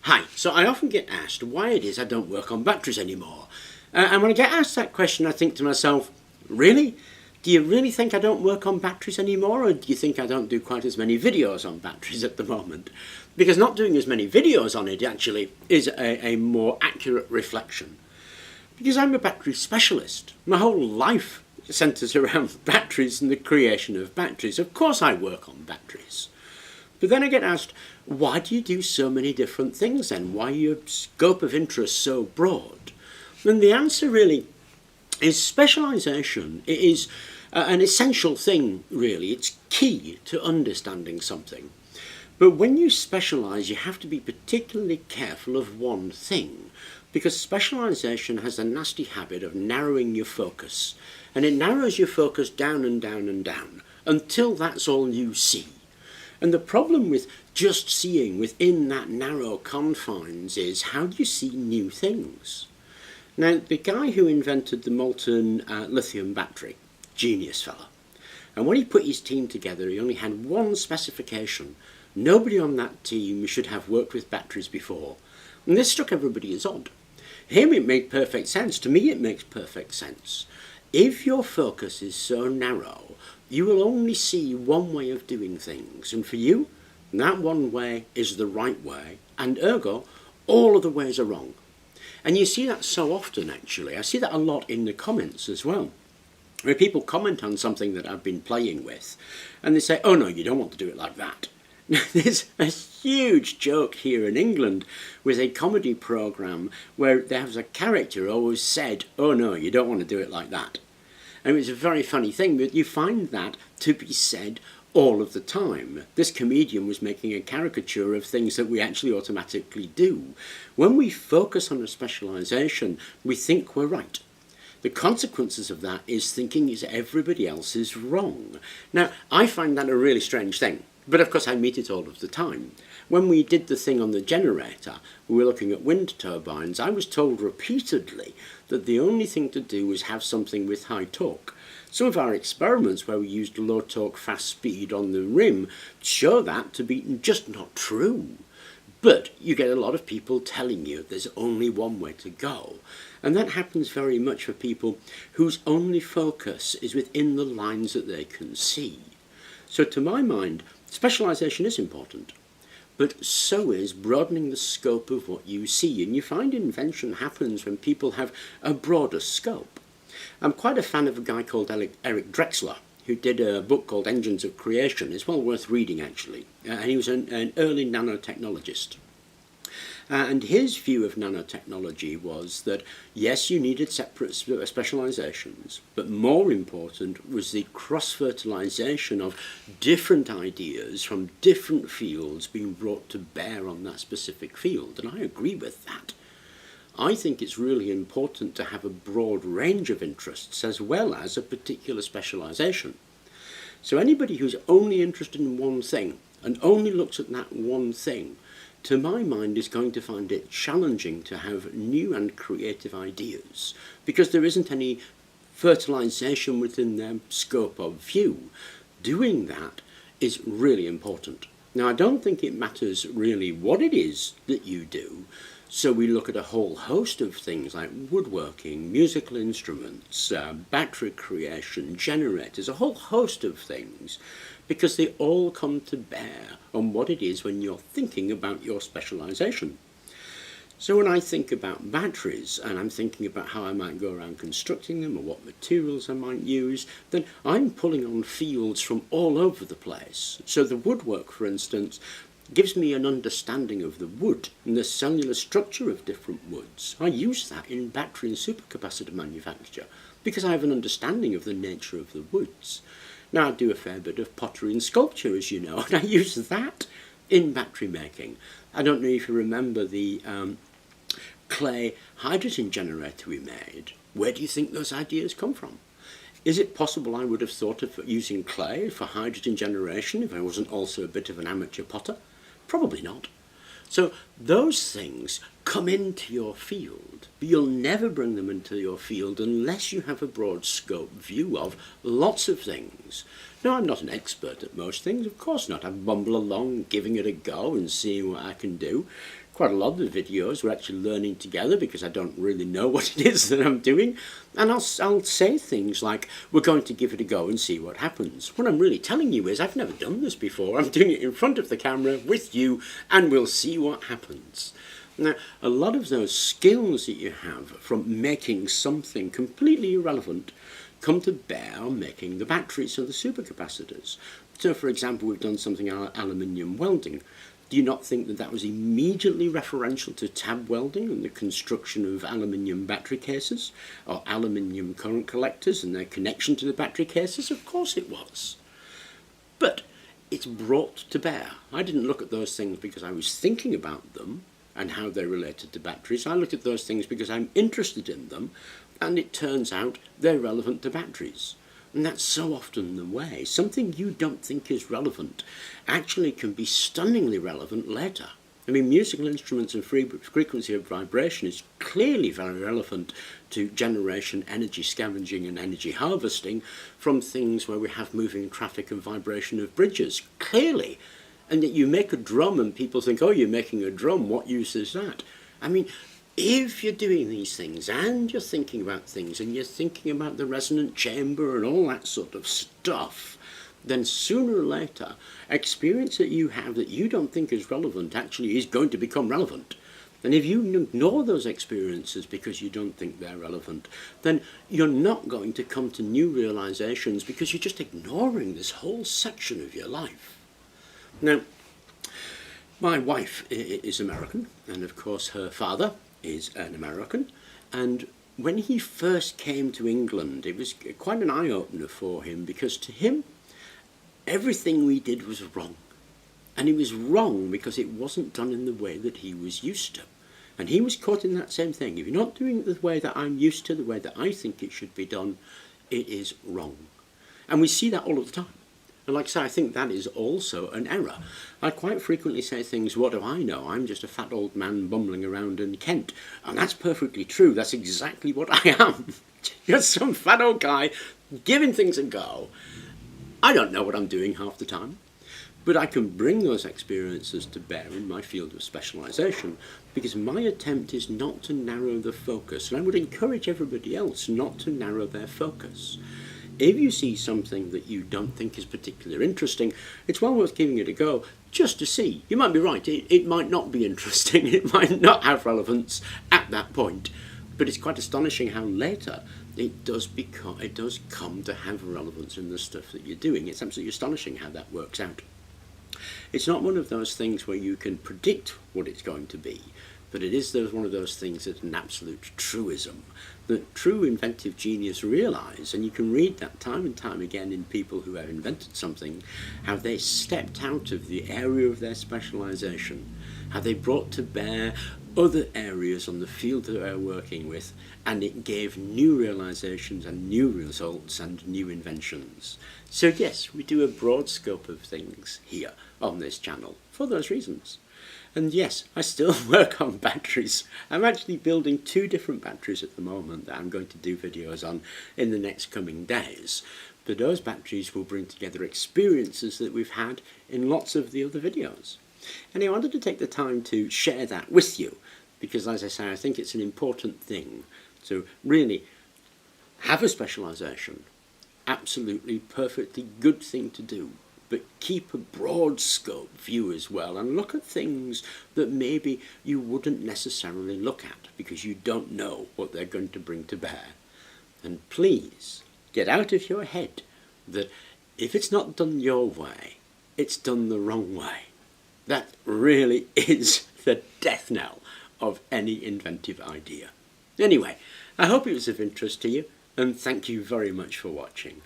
Hi, so I often get asked why it is I don't work on batteries anymore. And when I get asked that question, I think to myself, really? Do you really think I don't work on batteries anymore, or do you think I don't do quite as many videos on batteries at the moment? Because not doing as many videos on it actually is a more accurate reflection. Because I'm a battery specialist. My whole life centres around batteries and the creation of batteries. Of course I work on batteries. But then I get asked, why do you do so many different things then? Why are your scope of interest so broad? And the answer really is specialisation. It is an essential thing, really. It's key to understanding something. But when you specialise, you have to be particularly careful of one thing, because specialisation has a nasty habit of narrowing your focus. And it narrows your focus down and down and down, until that's all you see. And the problem with just seeing within that narrow confines is, how do you see new things? Now, the guy who invented the molten lithium battery, genius fella. And when he put his team together, he only had one specification. Nobody on that team should have worked with batteries before. And this struck everybody as odd. Him, it made perfect sense. To me, it makes perfect sense. If your focus is so narrow, you will only see one way of doing things. And for you, that one way is the right way. And ergo, all other ways are wrong. And you see that so often, actually. I see that a lot in the comments as well, where people comment on something that I've been playing with, and they say, oh no, you don't want to do it like that. There's a huge joke here in England with a comedy programme where there was a character who always said, oh no, you don't want to do it like that. And it's a very funny thing, but you find that to be said all of the time. This comedian was making a caricature of things that we actually automatically do. When we focus on a specialisation, we think we're right. The consequences of that is thinking is everybody else is wrong. Now, I find that a really strange thing, but of course I meet it all of the time. When we did the thing on the generator, we were looking at wind turbines, I was told repeatedly that the only thing to do was have something with high torque. Some of our experiments where we used low torque fast speed on the rim show that to be just not true. But you get a lot of people telling you there's only one way to go. And that happens very much for people whose only focus is within the lines that they can see. So to my mind, specialisation is important. But so is broadening the scope of what you see. And you find invention happens when people have a broader scope. I'm quite a fan of a guy called Eric Drexler, who did a book called Engines of Creation. It's well worth reading, actually. And he was an early nanotechnologist. And his view of nanotechnology was that, yes, you needed separate specializations, but more important was the cross-fertilization of different ideas from different fields being brought to bear on that specific field. And I agree with that. I think it's really important to have a broad range of interests as well as a particular specialisation. So anybody who's only interested in one thing and only looks at that one thing, to my mind, is going to find it challenging to have new and creative ideas because there isn't any fertilisation within their scope of view. Doing that is really important. Now, I don't think it matters really what it is that you do. So we look at a whole host of things like woodworking, musical instruments, battery creation, generators, a whole host of things, because they all come to bear on what it is when you're thinking about your specialisation. So when I think about batteries, and I'm thinking about how I might go around constructing them or what materials I might use, then I'm pulling on fields from all over the place. So the woodwork, for instance, gives me an understanding of the wood and the cellular structure of different woods. I use that in battery and supercapacitor manufacture because I have an understanding of the nature of the woods. Now, I do a fair bit of pottery and sculpture, as you know, and I use that in battery making. I don't know if you remember the clay hydrogen generator we made. Where do you think those ideas come from? Is it possible I would have thought of using clay for hydrogen generation if I wasn't also a bit of an amateur potter? Probably not. So those things come into your field, but you'll never bring them into your field unless you have a broad scope view of lots of things. Now, I'm not an expert at most things, of course not. I bumble along, giving it a go and seeing what I can do. Quite a lot of the videos we're actually learning together because I don't really know what it is that I'm doing. And I'll say things like, we're going to give it a go and see what happens. What I'm really telling you is I've never done this before. I'm doing it in front of the camera with you, and we'll see what happens. Now, a lot of those skills that you have from making something completely irrelevant come to bear on making the batteries and the supercapacitors. So, for example, we've done something like aluminium welding. Do you not think that that was immediately referential to tab welding and the construction of aluminium battery cases, or aluminium current collectors and their connection to the battery cases? Of course it was. But it's brought to bear. I didn't look at those things because I was thinking about them and how they related to batteries. I looked at those things because I'm interested in them, and it turns out they're relevant to batteries. And that's so often the way. Something you don't think is relevant actually can be stunningly relevant later. I mean, musical instruments and frequency of vibration is clearly very relevant to generation, energy scavenging and energy harvesting from things where we have moving traffic and vibration of bridges, clearly. And yet you make a drum and people think, oh, you're making a drum, what use is that? I mean, if you're doing these things and you're thinking about things and you're thinking about the resonant chamber and all that sort of stuff, then sooner or later, experience that you have that you don't think is relevant actually is going to become relevant. And if you ignore those experiences because you don't think they're relevant, then you're not going to come to new realizations because you're just ignoring this whole section of your life. Now, my wife is American, and of course her father is an American, and when he first came to England, it was quite an eye-opener for him, because to him, everything we did was wrong. And it was wrong because it wasn't done in the way that he was used to. And he was caught in that same thing. If you're not doing it the way that I'm used to, the way that I think it should be done, it is wrong. And we see that all of the time. And like I say, I think that is also an error. I quite frequently say things, what do I know? I'm just a fat old man bumbling around in Kent. And that's perfectly true. That's exactly what I am. Just some fat old guy giving things a go. I don't know what I'm doing half the time. But I can bring those experiences to bear in my field of specialisation, because my attempt is not to narrow the focus. And I would encourage everybody else not to narrow their focus. If you see something that you don't think is particularly interesting, it's well worth giving it a go, just to see. You might be right, it might not be interesting, it might not have relevance at that point, but it's quite astonishing how later it does come to have relevance in the stuff that you're doing. It's absolutely astonishing how that works out. It's not one of those things where you can predict what it's going to be, but it is one of those things that's an absolute truism that true inventive genius realise, and you can read that time and time again in people who have invented something, how they stepped out of the area of their specialisation, how they brought to bear other areas on the field that they're working with, and it gave new realisations and new results and new inventions. So yes, we do a broad scope of things here on this channel for those reasons. And yes, I still work on batteries. I'm actually building 2 different batteries at the moment that I'm going to do videos on in the next coming days. But those batteries will bring together experiences that we've had in lots of the other videos. And I wanted to take the time to share that with you, because as I say, I think it's an important thing. So really, have a specialisation. Absolutely, perfectly good thing to do. But keep a broad scope view as well, and look at things that maybe you wouldn't necessarily look at because you don't know what they're going to bring to bear. And please get out of your head that if it's not done your way, it's done the wrong way. That really is the death knell of any inventive idea. Anyway, I hope it was of interest to you, and thank you very much for watching.